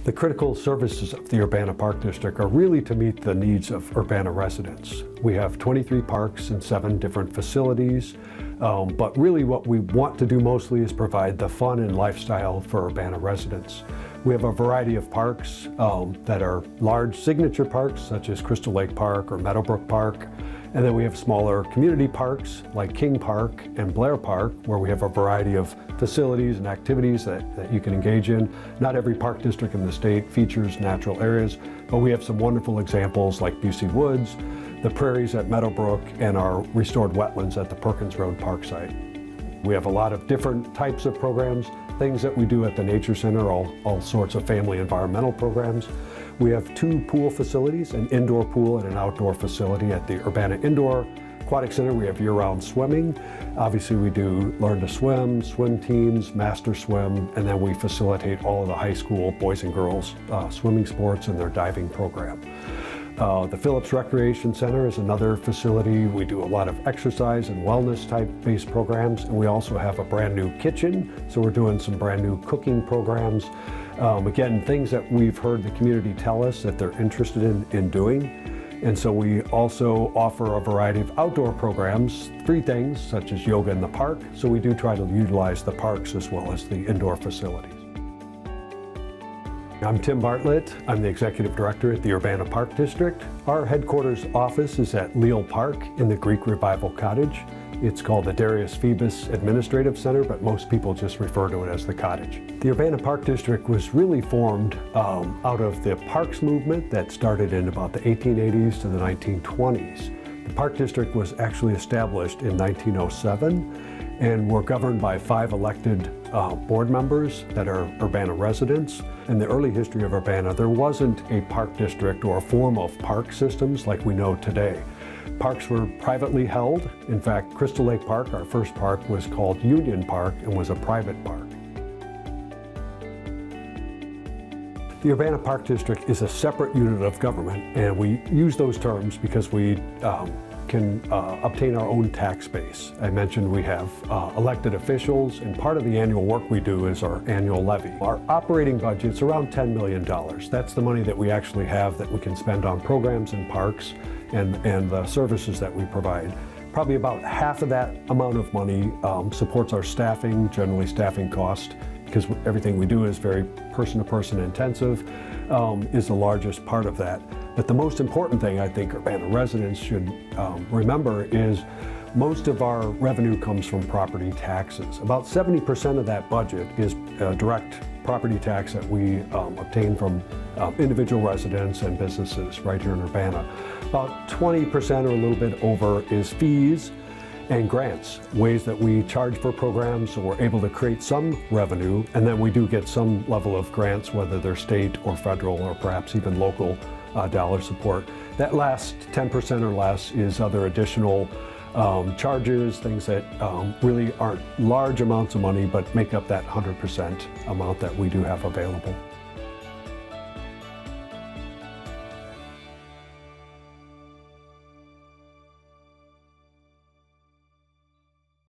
The critical services of the Urbana Park District are really to meet the needs of Urbana residents. We have 23 parks and 7 different facilities, but really what we want to do mostly is provide the fun and lifestyle for Urbana residents. We have a variety of parks that are large signature parks such as Crystal Lake Park or Meadowbrook Park. And then we have smaller community parks like King Park and Blair Park, where we have a variety of facilities and activities that you can engage in. Not every park district in the state features natural areas, but we have some wonderful examples like Busey Woods, the prairies at Meadowbrook, and our restored wetlands at the Perkins Road Park site. We have a lot of different types of programs, things that we do at the Nature Center, all sorts of family environmental programs. We have 2 pool facilities, an indoor pool and an outdoor facility. At the Urbana Indoor Aquatic Center, we have year-round swimming. Obviously, we do learn to swim, swim teams, master swim, and then we facilitate all of the high school boys and girls swimming sports and their diving program. The Phillips Recreation Center is another facility. We do a lot of exercise and wellness type based programs, and we also have a brand new kitchen, so we're doing some brand new cooking programs. Again, things that we've heard the community tell us that they're interested in doing. And so we also offer a variety of outdoor programs, free things such as yoga in the park. So we do try to utilize the parks as well as the indoor facilities. I'm Tim Bartlett. I'm the Executive Director at the Urbana Park District. Our headquarters office is at Leal Park in the Greek Revival Cottage. It's called the Darius Phoebus Administrative Center, but most people just refer to it as the Cottage. The Urbana Park District was really formed out of the parks movement that started in about the 1880s to the 1920s. The Park District was actually established in 1907, and we're governed by 5 elected board members that are Urbana residents. In the early history of Urbana, there wasn't a park district or a form of park systems like we know today. Parks were privately held. In fact, Crystal Lake Park, our first park, was called Union Park and was a private park. The Urbana Park District is a separate unit of government, and we use those terms because we can obtain our own tax base. I mentioned we have elected officials, and part of the annual work we do is our annual levy. Our operating budget's around $10 million. That's the money that we actually have that we can spend on programs and parks and the services that we provide. Probably about half of that amount of money supports our staffing, generally staffing cost, because everything we do is very person-to-person intensive, is the largest part of that. But the most important thing I think Urbana residents should remember is most of our revenue comes from property taxes. About 70% of that budget is direct property tax that we obtain from individual residents and businesses right here in Urbana. About 20% or a little bit over is fees and grants, ways that we charge for programs, so we're able to create some revenue, and then we do get some level of grants, whether they're state or federal or perhaps even local dollar support. That last 10% or less is other additional charges, things that really aren't large amounts of money but make up that 100% amount that we do have available.